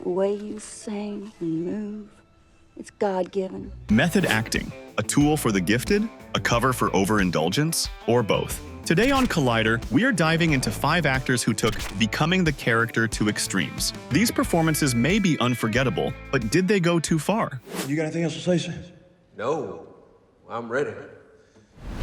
The way you sing and move, it's God-given. Method acting, a tool for the gifted, a cover for overindulgence, or both? Today on Collider, we are diving into 5 actors who took becoming the character to extremes. These performances may be unforgettable, but did they go too far? You got anything else to say, sir? No, I'm ready.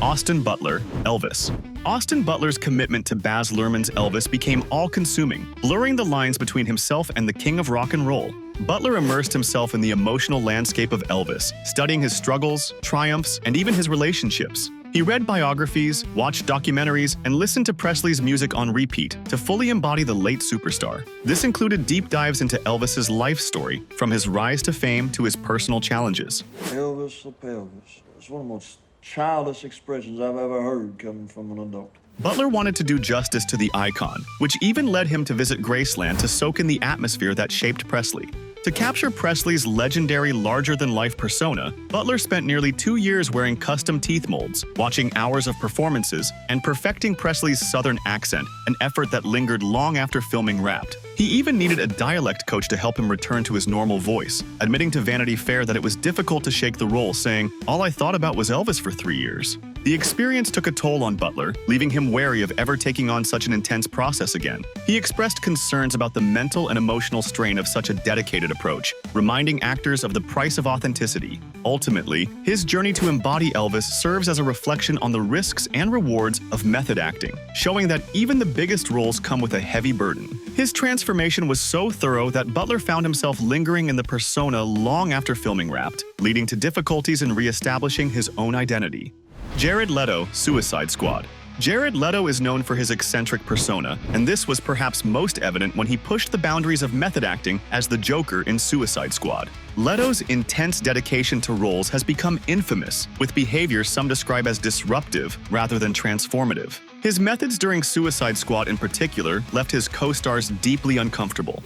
Austin Butler, Elvis. Austin Butler's commitment to Baz Luhrmann's Elvis became all-consuming, blurring the lines between himself and the king of rock and roll. Butler immersed himself in the emotional landscape of Elvis, studying his struggles, triumphs, and even his relationships. He read biographies, watched documentaries, and listened to Presley's music on repeat to fully embody the late superstar. This included deep dives into Elvis's life story, from his rise to fame to his personal challenges. Elvis the pelvis. It's one of the most childish expressions I've ever heard coming from an adult. Butler wanted to do justice to the icon, which even led him to visit Graceland to soak in the atmosphere that shaped Presley. To capture Presley's legendary larger-than-life persona, Butler spent nearly 2 years wearing custom teeth molds, watching hours of performances, and perfecting Presley's Southern accent, an effort that lingered long after filming wrapped. He even needed a dialect coach to help him return to his normal voice, admitting to Vanity Fair that it was difficult to shake the role, saying, "All I thought about was Elvis for 3 years." The experience took a toll on Butler, leaving him wary of ever taking on such an intense process again. He expressed concerns about the mental and emotional strain of such a dedicated approach, reminding actors of the price of authenticity. Ultimately, his journey to embody Elvis serves as a reflection on the risks and rewards of method acting, showing that even the biggest roles come with a heavy burden. His transformation was so thorough that Butler found himself lingering in the persona long after filming wrapped, leading to difficulties in re-establishing his own identity. Jared Leto, Suicide Squad. Jared Leto is known for his eccentric persona, and this was perhaps most evident when he pushed the boundaries of method acting as the Joker in Suicide Squad. Leto's intense dedication to roles has become infamous, with behavior some describe as disruptive rather than transformative. His methods during Suicide Squad in particular left his co-stars deeply uncomfortable.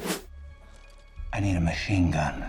I need a machine gun.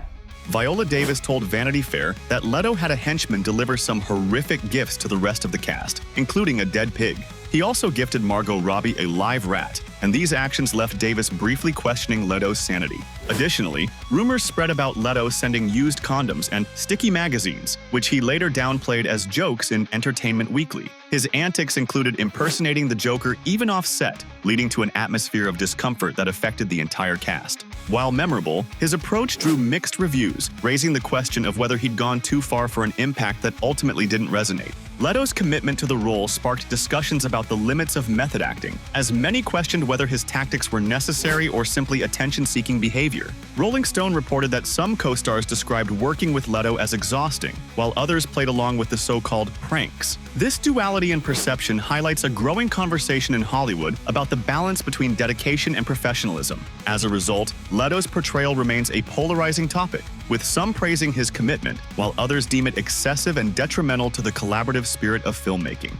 Viola Davis told Vanity Fair that Leto had a henchman deliver some horrific gifts to the rest of the cast, including a dead pig. He also gifted Margot Robbie a live rat, and these actions left Davis briefly questioning Leto's sanity. Additionally, rumors spread about Leto sending used condoms and sticky magazines, which he later downplayed as jokes in Entertainment Weekly. His antics included impersonating the Joker even off set, leading to an atmosphere of discomfort that affected the entire cast. While memorable, his approach drew mixed reviews, raising the question of whether he'd gone too far for an impact that ultimately didn't resonate. Leto's commitment to the role sparked discussions about the limits of method acting, as many questioned whether his tactics were necessary or simply attention-seeking behavior. Rolling Stone reported that some co-stars described working with Leto as exhausting, while others played along with the so-called pranks. This duality in perception highlights a growing conversation in Hollywood about the balance between dedication and professionalism. As a result, Leto's portrayal remains a polarizing topic, with some praising his commitment, while others deem it excessive and detrimental to the collaborative spirit of filmmaking.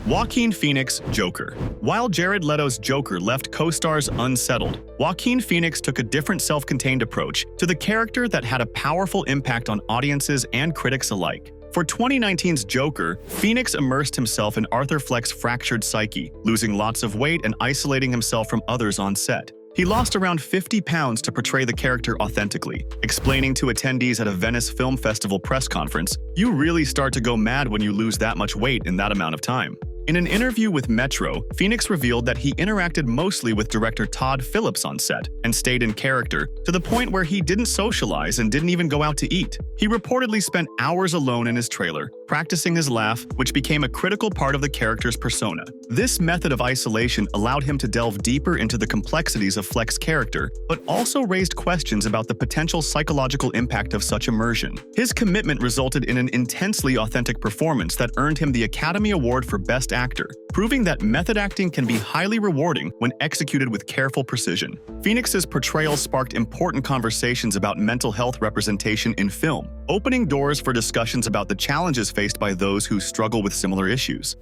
Joaquin Phoenix, Joker. While Jared Leto's Joker left co-stars unsettled, Joaquin Phoenix took a different self-contained approach to the character that had a powerful impact on audiences and critics alike. For 2019's Joker, Phoenix immersed himself in Arthur Fleck's fractured psyche, losing lots of weight and isolating himself from others on set. He lost around 50 pounds to portray the character authentically, explaining to attendees at a Venice Film Festival press conference, "You really start to go mad when you lose that much weight in that amount of time." In an interview with Metro, Phoenix revealed that he interacted mostly with director Todd Phillips on set and stayed in character, to the point where he didn't socialize and didn't even go out to eat. He reportedly spent hours alone in his trailer, practicing his laugh, which became a critical part of the character's persona. This method of isolation allowed him to delve deeper into the complexities of Fleck's character, but also raised questions about the potential psychological impact of such immersion. His commitment resulted in an intensely authentic performance that earned him the Academy Award for Best Actor, proving that method acting can be highly rewarding when executed with careful precision. Phoenix's portrayal sparked important conversations about mental health representation in film, opening doors for discussions about the challenges faced by those who struggle with similar issues.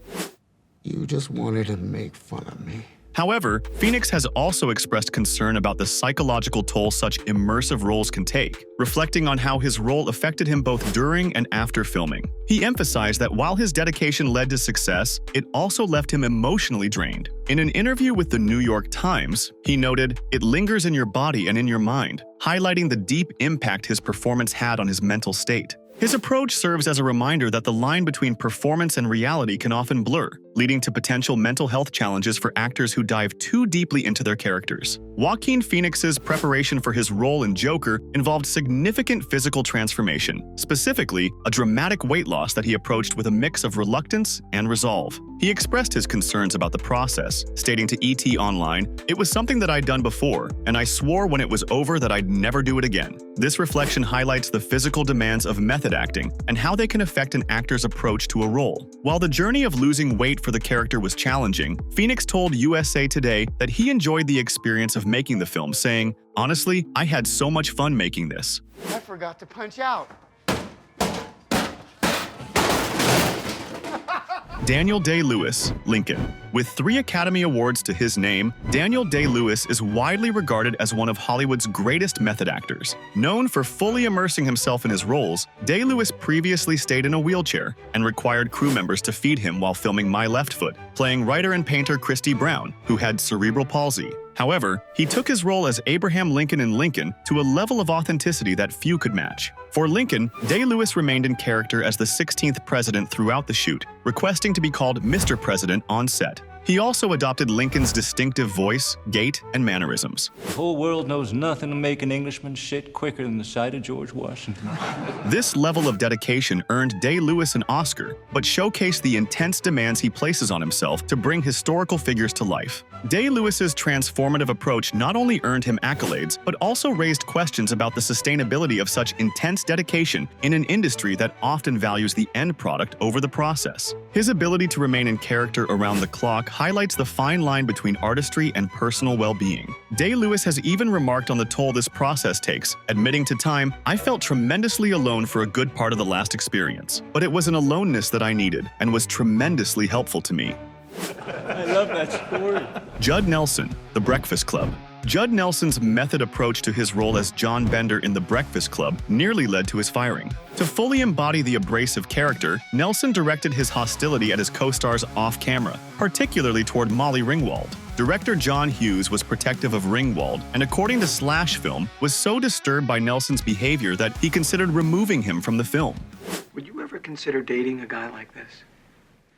You just wanted to make fun of me. However, Phoenix has also expressed concern about the psychological toll such immersive roles can take, reflecting on how his role affected him both during and after filming. He emphasized that while his dedication led to success, it also left him emotionally drained. In an interview with the New York Times, he noted, "It lingers in your body and in your mind," highlighting the deep impact his performance had on his mental state. His approach serves as a reminder that the line between performance and reality can often blur, leading to potential mental health challenges for actors who dive too deeply into their characters. Joaquin Phoenix's preparation for his role in Joker involved significant physical transformation, specifically a dramatic weight loss that he approached with a mix of reluctance and resolve. He expressed his concerns about the process, stating to ET Online, "It was something that I'd done before, and I swore when it was over that I'd never do it again." This reflection highlights the physical demands of method acting and how they can affect an actor's approach to a role. While the journey of losing weight for the character was challenging, Phoenix told USA Today that he enjoyed the experience of making the film, saying, "Honestly, I had so much fun making this." I forgot to punch out. Daniel Day-Lewis, Lincoln. With 3 Academy Awards to his name, Daniel Day-Lewis is widely regarded as one of Hollywood's greatest method actors. Known for fully immersing himself in his roles, Day-Lewis previously stayed in a wheelchair and required crew members to feed him while filming My Left Foot, playing writer and painter Christy Brown, who had cerebral palsy. However, he took his role as Abraham Lincoln in Lincoln to a level of authenticity that few could match. For Lincoln, Day-Lewis remained in character as the 16th president throughout the shoot, requesting to be called Mr. President on set. He also adopted Lincoln's distinctive voice, gait, and mannerisms. The whole world knows nothing to make an Englishman shit quicker than the sight of George Washington. This level of dedication earned Day-Lewis an Oscar, but showcased the intense demands he places on himself to bring historical figures to life. Day-Lewis's transformative approach not only earned him accolades, but also raised questions about the sustainability of such intense dedication in an industry that often values the end product over the process. His ability to remain in character around the clock highlights the fine line between artistry and personal well-being. Day-Lewis has even remarked on the toll this process takes, admitting to time, "I felt tremendously alone for a good part of the last experience, but it was an aloneness that I needed and was tremendously helpful to me." I love that story. Jud Nelson, The Breakfast Club. Jud Nelson's method approach to his role as John Bender in The Breakfast Club nearly led to his firing. To fully embody the abrasive character, Nelson directed his hostility at his co-stars off-camera, particularly toward Molly Ringwald. Director John Hughes was protective of Ringwald, and according to Slash Film, was so disturbed by Nelson's behavior that he considered removing him from the film. Would you ever consider dating a guy like this?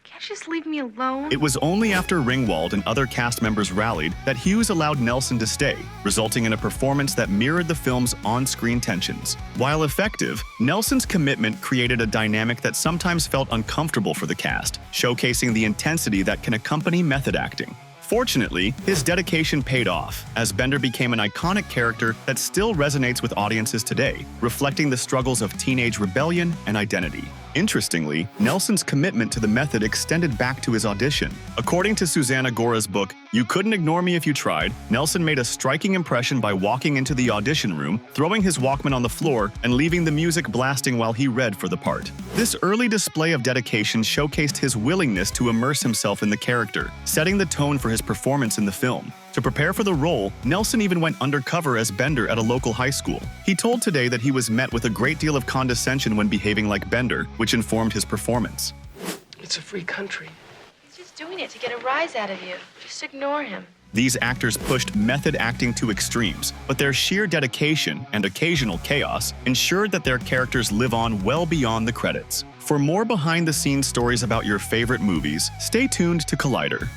Can't you just leave me alone? It was only after Ringwald and other cast members rallied that Hughes allowed Nelson to stay, resulting in a performance that mirrored the film's on-screen tensions. While effective, Nelson's commitment created a dynamic that sometimes felt uncomfortable for the cast, showcasing the intensity that can accompany method acting. Fortunately, his dedication paid off, as Bender became an iconic character that still resonates with audiences today, reflecting the struggles of teenage rebellion and identity. Interestingly, Nelson's commitment to the method extended back to his audition. According to Susanna Gora's book, You Couldn't Ignore Me If You Tried, Nelson made a striking impression by walking into the audition room, throwing his Walkman on the floor, and leaving the music blasting while he read for the part. This early display of dedication showcased his willingness to immerse himself in the character, setting the tone for his performance in the film. To prepare for the role, Nelson even went undercover as Bender at a local high school. He told Today that he was met with a great deal of condescension when behaving like Bender, which informed his performance. It's a free country. He's just doing it to get a rise out of you. Just ignore him. These actors pushed method acting to extremes, but their sheer dedication and occasional chaos ensured that their characters live on well beyond the credits. For more behind-the-scenes stories about your favorite movies, stay tuned to Collider.